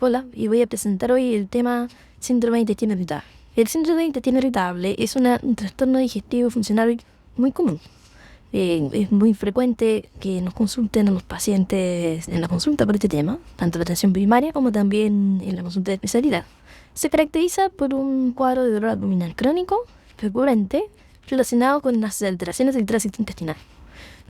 Hola, y voy a presentar hoy el tema síndrome de intestino irritable. El síndrome de intestino irritable es un trastorno digestivo funcional muy común. Es muy frecuente que nos consulten a los pacientes en la consulta por este tema, tanto en la atención primaria como también en la consulta de especialidad. Se caracteriza por un cuadro de dolor abdominal crónico, recurrente, relacionado con las alteraciones del tránsito intestinal.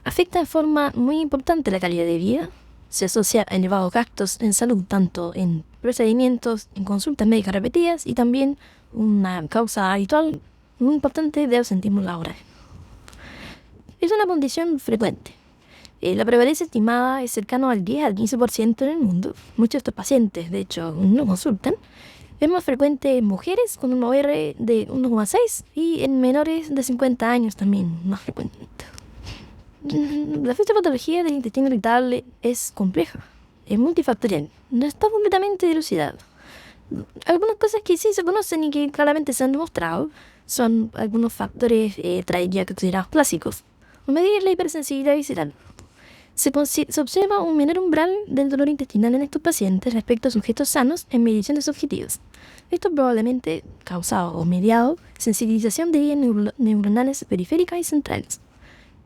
Afecta de forma muy importante la calidad de vida. Se asocia a elevados gastos en salud, tanto en procedimientos, en consultas médicas repetidas y también una causa habitual muy importante de ausentismo laboral. Es una condición frecuente. La prevalencia estimada es cercano al 10 al 15% en el mundo. Muchos de estos pacientes, de hecho, no consultan. Es más frecuente en mujeres con un OR de 1,6 y en menores de 50 años también más frecuente. La fisiopatología del intestino irritable es compleja, es multifactorial, no está completamente dilucidada. Algunas cosas que sí se conocen y que claramente se han demostrado son algunos factores ya considerados clásicos. Medir la hipersensibilidad visceral. Se observa un menor umbral del dolor intestinal en estos pacientes respecto a sujetos sanos en mediciones objetivas. Esto probablemente causado o mediado sensibilización de vías neuronales periféricas y centrales.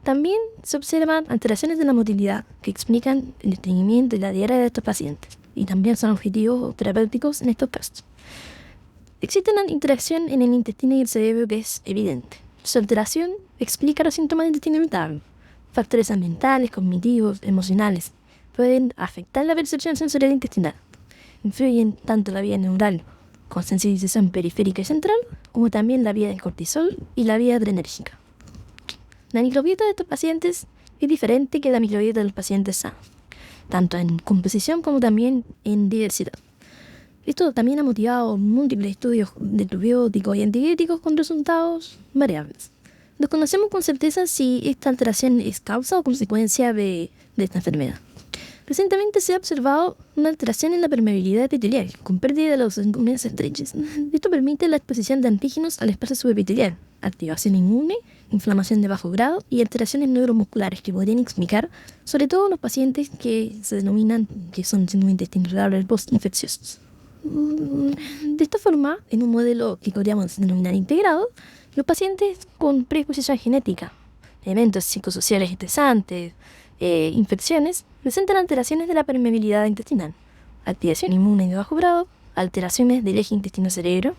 También se observan alteraciones de la motilidad que explican el estreñimiento y la diarrea de estos pacientes y también son objetivos terapéuticos en estos casos. Existe una interacción en el intestino y el cerebro que es evidente. Su alteración explica los síntomas del intestino irritable. Factores ambientales, cognitivos, emocionales pueden afectar la percepción sensorial intestinal. Influyen tanto la vía neural con sensibilización periférica y central como también la vía del cortisol y la vía adrenérgica. La microbiota de estos pacientes es diferente que la microbiota de los pacientes sanos, tanto en composición como también en diversidad. Esto también ha motivado múltiples estudios de probióticos y antibióticos con resultados variables. Desconocemos con certeza si esta alteración es causa o consecuencia de esta enfermedad. Recientemente se ha observado una alteración en la permeabilidad epitelial, con pérdida de los uniones estrechas. Esto permite la exposición de antígenos al espacio subepitelial, activación inmune, inflamación de bajo grado y alteraciones neuromusculares que podrían explicar, sobre todo los pacientes que se denominan que son síndrome intestino irritable post-infecciosos. De esta forma, en un modelo que podríamos denominar integrado, los pacientes con predisposición genética, eventos psicosociales estresantes, infecciones, presentan alteraciones de la permeabilidad intestinal, activación inmune de bajo grado, alteraciones del eje intestino-cerebro,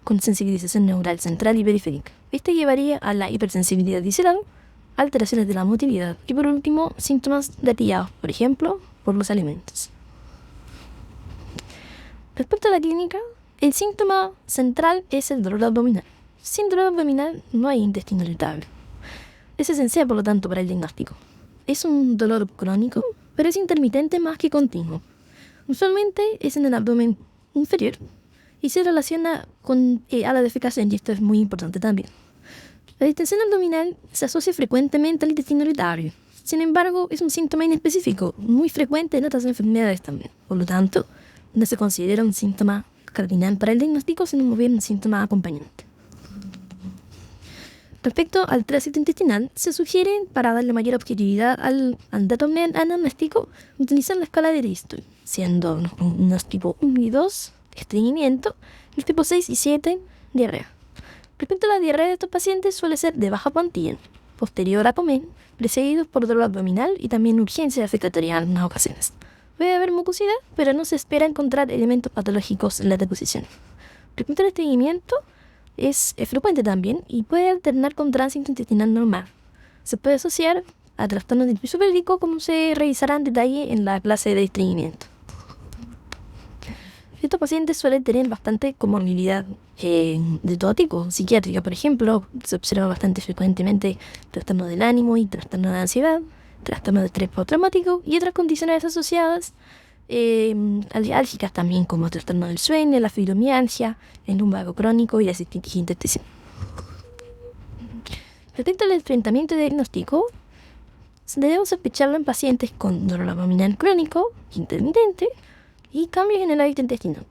con sensibilización neural central y periférica. Este llevaría a la hipersensibilidad visceral, alteraciones de la motilidad y por último, síntomas gatillados, por ejemplo, por los alimentos. Respecto a la clínica, el síntoma central es el dolor abdominal. Sin dolor abdominal no hay intestino irritable. Es esencial, por lo tanto, para el diagnóstico. Es un dolor crónico, pero es intermitente más que continuo. Usualmente es en el abdomen inferior y se relaciona a la defecación, y esto es muy importante también. La distensión abdominal se asocia frecuentemente al intestino irritable. Sin embargo, es un síntoma inespecífico, muy frecuente en otras enfermedades también. Por lo tanto, no se considera un síntoma cardinal para el diagnóstico, sino más bien un síntoma acompañante. Respecto al tránsito intestinal, se sugiere, para darle mayor objetividad al dato anamnéstico, utilizar la escala de Bristol, siendo unos tipo 1 y 2, estreñimiento, los tipos 6 y 7, diarrea. Respecto a la diarrea de estos pacientes, suele ser de baja cuantía, posterior a comer, precedidos por dolor abdominal y también urgencia defecatoria en algunas ocasiones. Puede haber mucosidad, pero no se espera encontrar elementos patológicos en la deposición. Respecto al estreñimiento, es frecuente también y puede alternar con tránsito intestinal normal. Se puede asociar a trastornos del piso pélvico, como se revisará en detalle en la clase de estreñimiento. Estos pacientes suelen tener bastante comorbilidad de todo tipo, psiquiátrica, por ejemplo. Se observa bastante frecuentemente trastorno del ánimo y trastorno de ansiedad, trastorno de estrés postraumático y otras condiciones asociadas álgicas también, como trastorno del sueño, la fibromialgia, el lumbago crónico y la cistitis intersticial. Respecto al enfrentamiento diagnóstico, debemos sospecharlo en pacientes con dolor abdominal crónico, intermitente y cambios en el hábito intestinal.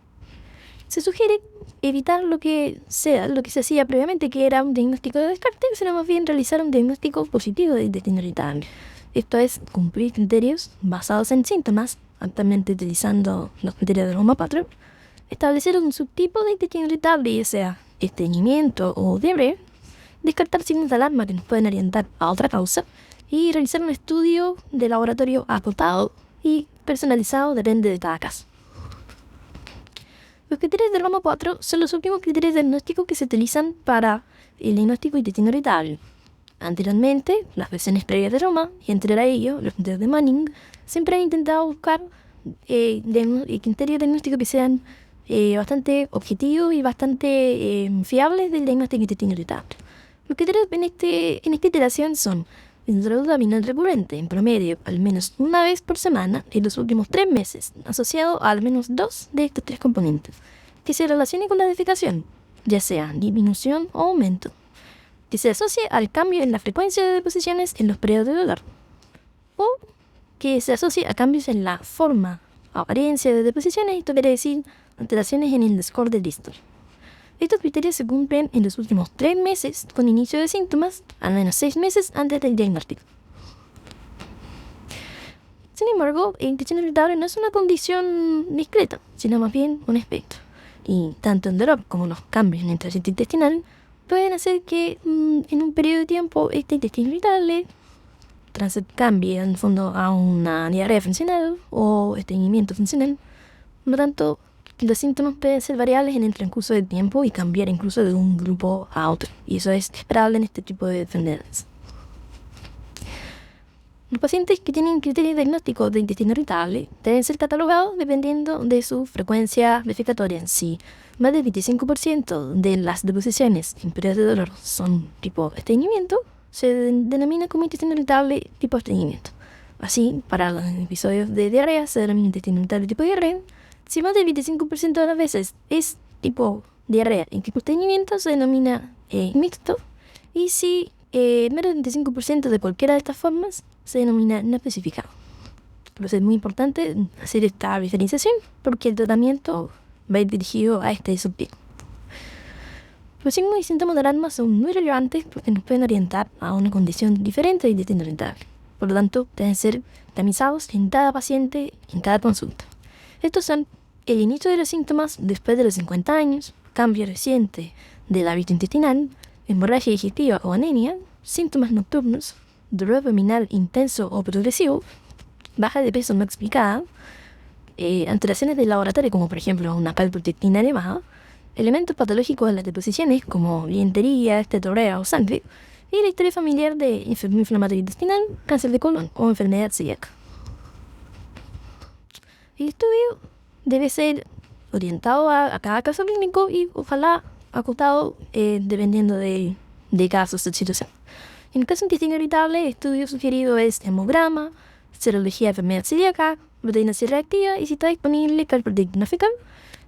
Se sugiere evitar lo que se hacía previamente, que era un diagnóstico de descarte, sino más bien realizar un diagnóstico positivo de intestino irritable. Esto es cumplir criterios basados en síntomas actualmente utilizando los criterios de Roma 4, establecer un subtipo de intestino irritable, ya sea estreñimiento o diarrea, descartar signos de alarma que nos pueden orientar a otra causa y realizar un estudio de laboratorio acotado y personalizado, depende de cada caso. Los criterios de Roma 4 son los últimos criterios diagnósticos que se utilizan para el diagnóstico de intestino irritable. Anteriormente, las versiones previas de Roma, y entre ellos los criterios de Manning, siempre han intentado buscar criterios diagnósticos que sean bastante objetivos y bastante fiables del diagnóstico de intestino irritable. Los criterios en esta iteración son introducción abdominal recurrente, en promedio al menos una vez por semana en los últimos 3 meses, asociado a al menos 2 de estos 3 componentes, que se relacione con la defecación, ya sea disminución o aumento, que se asocie al cambio en la frecuencia de deposiciones en los periodos de dolor, o que se asocie a cambios en la forma, apariencia de deposiciones, esto quiere decir alteraciones en el score de Liston. Estos criterios se cumplen en los últimos 3 meses con inicio de síntomas, al menos 6 meses antes del diagnóstico. Sin embargo, el intestino irritable no es una condición discreta, sino más bien un espectro. Y tanto el dolor como los cambios en el trayecto intestinal pueden hacer que en un periodo de tiempo este intestino irritable cambie en el fondo a una diarrea funcional o estreñimiento funcional. Por lo tanto, los síntomas pueden ser variables en el transcurso del tiempo y cambiar incluso de un grupo a otro. Y eso es esperable en este tipo de enfermedades. Los pacientes que tienen criterios diagnósticos de intestino irritable deben ser catalogados dependiendo de su frecuencia defecatoria en sí. Más del 25% de las deposiciones en periodos de dolor son tipo estreñimiento, se denomina como intestino irritable tipo estreñimiento. Así, para los episodios de diarrea se denomina intestino irritable tipo diarrea. Si más del 25% de las veces es tipo diarrea en tipo estreñimiento, se denomina mixto. Y si menos del 25% de cualquiera de estas formas, se denomina no especificado. Entonces es muy importante hacer esta diferenciación porque el tratamiento va a ir dirigido a este subtipo. Los signos y síntomas de alarma son muy relevantes porque nos pueden orientar a una condición diferente de intestino irritable. Por lo tanto, deben ser tamizados en cada paciente, en cada consulta. Estos son el inicio de los síntomas después de los 50 años, cambio reciente del hábito intestinal, hemorragia digestiva o anemia, síntomas nocturnos, dolor abdominal intenso o progresivo, baja de peso no explicada, alteraciones del laboratorio como por ejemplo una calprotectina elevada, elementos patológicos de las deposiciones como dientería, estetorrea o sangre, y la historia familiar de enfermedad inflamatoria intestinal, cáncer de colon o enfermedad celíaca. El estudio debe ser orientado a cada caso clínico y ojalá acotado dependiendo de cada situación. En el caso de intestino irritable, el estudio sugerido es hemograma, serología de enfermedad celíaca, proteína C reactiva y si está disponible calprotectina fecal.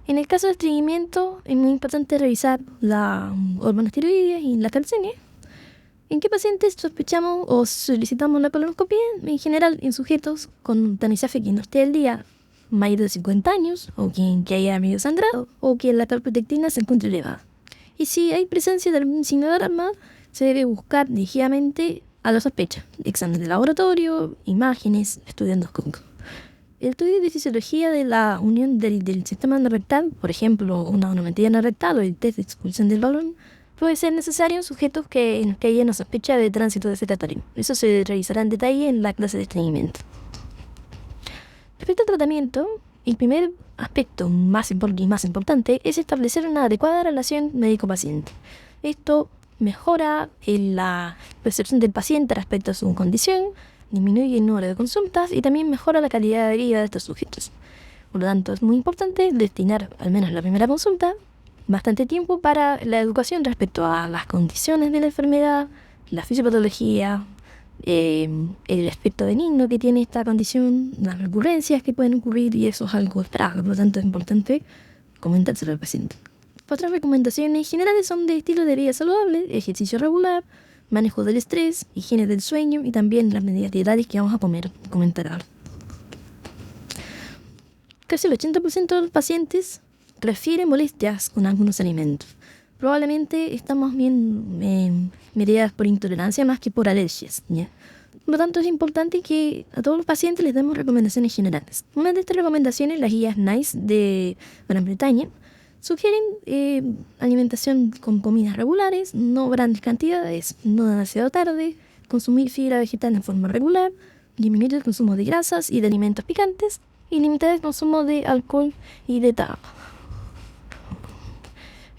En el caso de estreñimiento, es muy importante revisar la hormonas tiroides y la calcemia. ¿En qué pacientes sospechamos o solicitamos la colonoscopia? En general, en sujetos con tanisafe que no esté al día mayor de 50 años, o quien que haya medio sangrado, o que la calprotectina se encuentre elevada. Y si hay presencia de algún signo de alarma, se debe buscar dirigidamente a la sospecha. Examen de laboratorio, imágenes, estudio endoscópico. El estudio de fisiología de la unión del sistema rectal, por ejemplo, una onometría rectal o el test de expulsión del balón, puede ser necesario en sujetos que haya una sospecha de tránsito de cetatorino. Eso se revisará en detalle en la clase de estreñimiento. Respecto al tratamiento, el primer aspecto más importante es establecer una adecuada relación médico-paciente. Esto mejora la percepción del paciente respecto a su condición, disminuye el número de consultas y también mejora la calidad de vida de estos sujetos. Por lo tanto, es muy importante destinar, al menos la primera consulta, bastante tiempo para la educación respecto a las condiciones de la enfermedad, la fisiopatología, el aspecto benigno que tiene esta condición, las recurrencias que pueden ocurrir y eso es algo esperado. Por lo tanto, es importante comentárselo al paciente. Otras recomendaciones generales son de estilo de vida saludable, ejercicio regular, manejo del estrés, higiene del sueño y también las medidas dietarias que vamos a comentar ahora. Casi el 80% de los pacientes refieren molestias con algunos alimentos. Probablemente estamos bien mediadas por intolerancia más que por alergias, ¿ya? Por lo tanto, es importante que a todos los pacientes les demos recomendaciones generales. Una de estas recomendaciones, las guías NICE de Gran Bretaña, sugieren alimentación con comidas regulares, no grandes cantidades, no demasiado tarde, consumir fibra vegetal en forma regular, disminuir el consumo de grasas y de alimentos picantes y limitar el consumo de alcohol y de tabaco.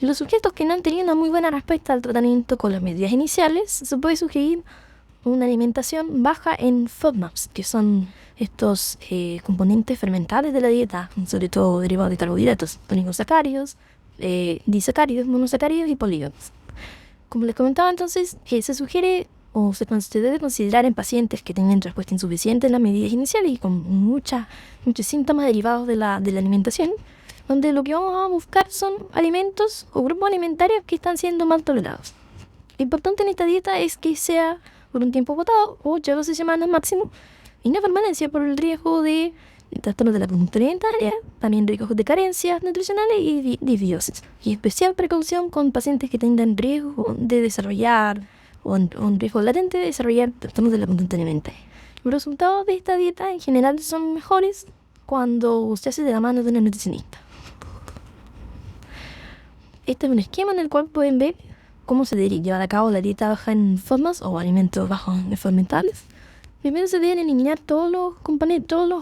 En los sujetos que no han tenido una muy buena respuesta al tratamiento con las medidas iniciales, se puede sugerir una alimentación baja en FODMAPs, que son estos componentes fermentables de la dieta, sobre todo derivados de carbohidratos, oligosacáridos, disacáridos, monosacáridos y polígonos. Como les comentaba entonces, se sugiere o se debe considerar en pacientes que tienen respuesta insuficiente en las medidas iniciales y con muchos síntomas derivados de la alimentación, donde lo que vamos a buscar son alimentos o grupos alimentarios que están siendo mal tolerados. Lo importante en esta dieta es que sea por un tiempo acotado, 8 a 12 semanas máximo, y no permanencia por el riesgo de trastornos de la conducta alimentaria, también riesgos de carencias nutricionales y disbiosis. Y especial precaución con pacientes que tengan riesgo de desarrollar o un riesgo latente de desarrollar trastornos de la conducta alimentaria. Los resultados de esta dieta en general son mejores cuando se hace de la mano de una nutricionista. Este es un esquema en el cual pueden ver cómo se lleva a cabo la dieta baja en FODMAPs o alimentos bajos en fermentables. Primero se deben eliminar todos los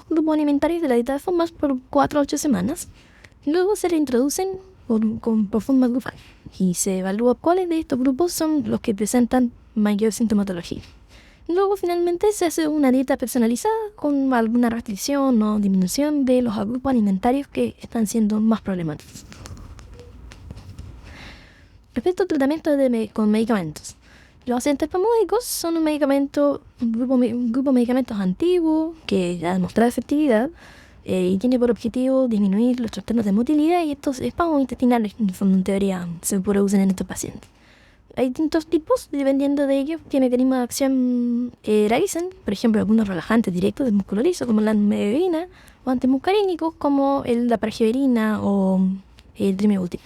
grupos alimentarios de la dieta de FODMAPs por 4 a 8 semanas. Luego se reintroducen por FODMAP grupal y se evalúa cuáles de estos grupos son los que presentan mayor sintomatología. Luego finalmente se hace una dieta personalizada con alguna restricción o disminución de los grupos alimentarios que están siendo más problemáticos. Respecto al tratamiento con medicamentos, los agentes espasmódicos son un grupo de medicamentos antiguos que ya ha demostrado efectividad y tiene por objetivo disminuir los trastornos de motilidad y estos espasmos intestinales que en teoría se producen en estos pacientes. Hay distintos tipos, dependiendo de ellos, qué mecanismo de acción realizan. Por ejemplo, algunos relajantes directos del músculo liso, como la medebrina, o antimuscarínicos, como la pragiberina o el trimebutil.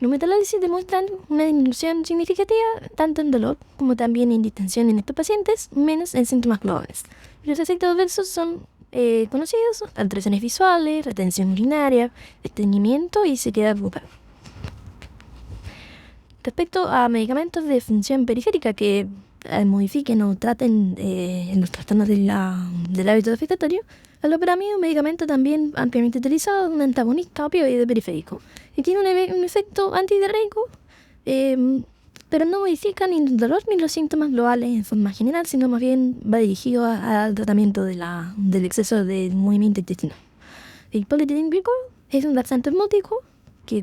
Los metalálisis demuestran una disminución significativa tanto en dolor como también en distensión en estos pacientes, menos en síntomas globales. Los efectos adversos son conocidos: alteraciones visuales, retención urinaria, estreñimiento y sequedad bucal. Respecto a medicamentos de función periférica que modifiquen o traten los trastornos del hábito defecatorio, el loperamida es un medicamento también ampliamente utilizado, un antagonista opioide periférico, y tiene un efecto antidiarreico, pero no modifica ni el dolor ni los síntomas globales en forma general, sino más bien va dirigido al tratamiento del exceso de movimiento intestinal. El polietilenglicol es un laxante osmótico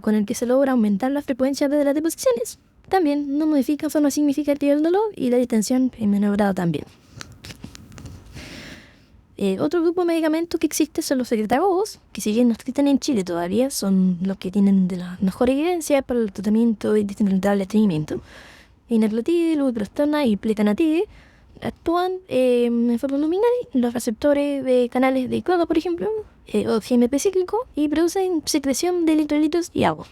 con el que se logra aumentar la frecuencia de las deposiciones. También no modifica en forma significativa el dolor y la distensión en menor grado también. Otro grupo de medicamentos que existe son los secretagogos, que si bien no existen en Chile todavía, son los que tienen de la mejor evidencia para el tratamiento intestinal de estreñimiento. Inarglutide, lubiprostona y plecanatide actúan en forma luminal los receptores de canales de cloro, por ejemplo, o GMP cíclico, y producen secreción de electrolitos y agua,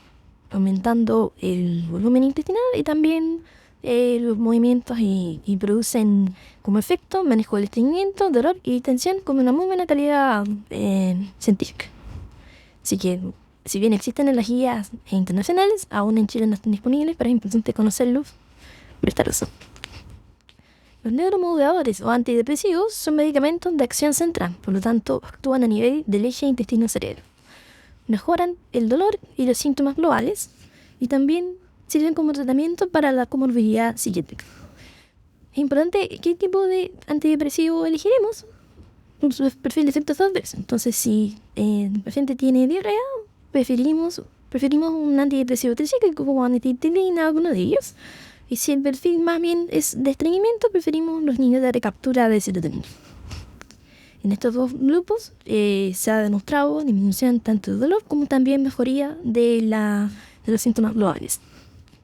aumentando el volumen intestinal y también los movimientos y producen como efecto manejo del estreñimiento, dolor y distensión con una muy buena calidad científica. Así que, si bien existen en las guías internacionales, aún en Chile no están disponibles, pero es importante conocerlos por esta razón. Los neuromoduladores o antidepresivos son medicamentos de acción central, por lo tanto actúan a nivel del eje intestino-cerebro. Mejoran el dolor y los síntomas globales y también sirven como tratamiento para la comorbilidad psiquiátrica. Es importante qué tipo de antidepresivo elegiremos por su perfil de efectos adversos. Entonces, si el paciente tiene diarrea, preferimos un antidepresivo tricíclico como amitriptilina, alguno de ellos. Y si el perfil más bien es de estreñimiento, preferimos los niveles de recaptura de serotonina. En estos dos grupos se ha demostrado disminución tanto de dolor como también mejoría de los síntomas globales.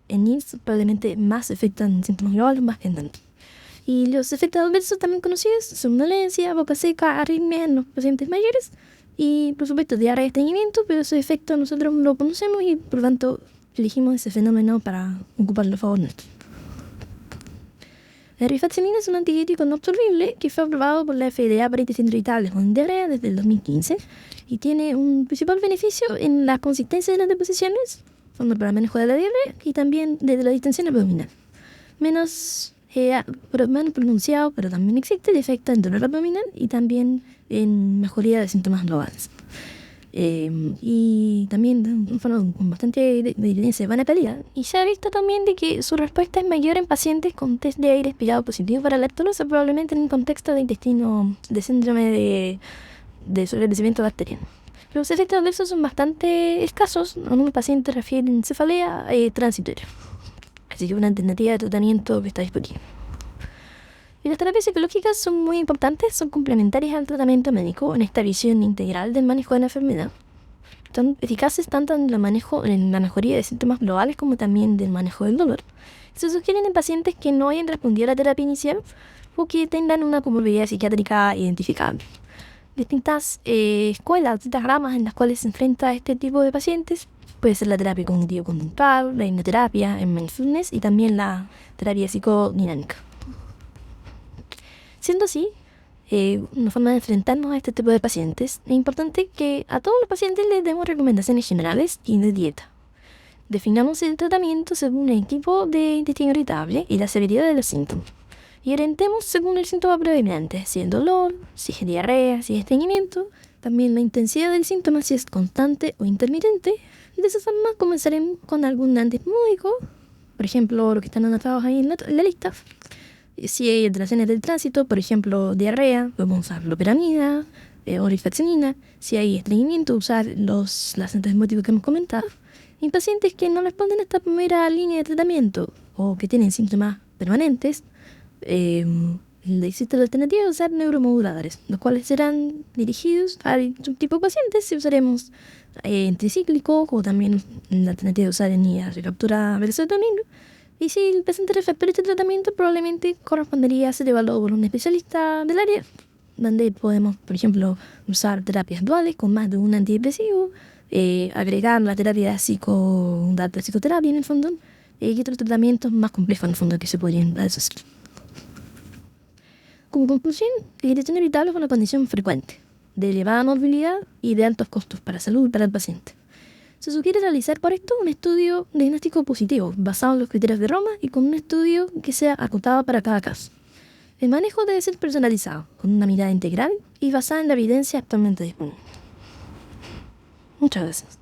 En NILS probablemente más afectan síntomas globales más que en tanto. Y los efectos adversos también conocidos: somnolencia, boca seca, arritmia en los pacientes mayores y por supuesto diarrea y estreñimiento, pero esos efectos nosotros no lo conocemos y por lo tanto elegimos ese fenómeno para ocuparlo a favor nuestro. La rifaxiamina es un antibiótico no absorbible que fue aprobado por la FDA para intestinos irritables con diarrea desde el 2015 y tiene un principal beneficio en la consistencia de las deposiciones, forma para el manejo de la diarrea y también de la distensión abdominal. Menos pronunciado, pero también existe el efecto en dolor abdominal y también en mejoría de síntomas globales. Y también con bastante de evidencia de buena calidad. Y se ha visto también de que su respuesta es mayor en pacientes con test de aire expirado positivo para lactulose, probablemente en un contexto de intestino, de síndrome de sobrecrecimiento bacteriano. Los efectos adversos son bastante escasos. Algunos pacientes refieren cefalea transitoria. Así que una alternativa de tratamiento que está disponible. Y las terapias psicológicas son muy importantes, son complementarias al tratamiento médico en esta visión integral del manejo de la enfermedad. Son eficaces tanto en la mejoría de síntomas globales como también del manejo del dolor. Se sugieren en pacientes que no hayan respondido a la terapia inicial o que tengan una comorbilidad psiquiátrica identificable. Distintas escuelas, distintas ramas en las cuales se enfrenta a este tipo de pacientes puede ser la terapia cognitivo-conductual, la hipnoterapia, el mindfulness y también la terapia psicodinámica. Siendo así, una forma de enfrentarnos a este tipo de pacientes, es importante que a todos los pacientes les demos recomendaciones generales y de dieta. Definamos el tratamiento según el tipo de intestino irritable y la severidad de los síntomas. Y orientemos según el síntoma predominante, si es dolor, si es diarrea, si es estreñimiento, también la intensidad del síntoma, si es constante o intermitente. Y de esa forma comenzaremos con algún antiespasmódico, por ejemplo, los que están anotados ahí en la lista. Si hay alteraciones del tránsito, por ejemplo, diarrea, podemos usar loperamida o rifaxiamina. Si hay estreñimiento, usar los antiespasmódicos que hemos comentado. En pacientes que no responden a esta primera línea de tratamiento o que tienen síntomas permanentes, existe la alternativa de usar neuromoduladores, los cuales serán dirigidos al subtipo de pacientes. Si usaremos tricíclicos o también la alternativa de usar inhibidores de captura de serotonina. Y si el paciente refractario a este tratamiento, probablemente correspondería a ser evaluado por un especialista del área, donde podemos, por ejemplo, usar terapias duales con más de un antidepresivo, agregar la terapia psicoterapia en el fondo, y otros tratamientos más complejos en el fondo que se podrían asociar. Como conclusión, la irritación irritable es una condición frecuente, de elevada morbilidad y de altos costos para la salud y para el paciente. Se sugiere realizar por esto un estudio diagnóstico positivo, basado en los criterios de Roma y con un estudio que sea acotado para cada caso. El manejo debe ser personalizado, con una mirada integral y basada en la evidencia actualmente disponible. Muchas gracias.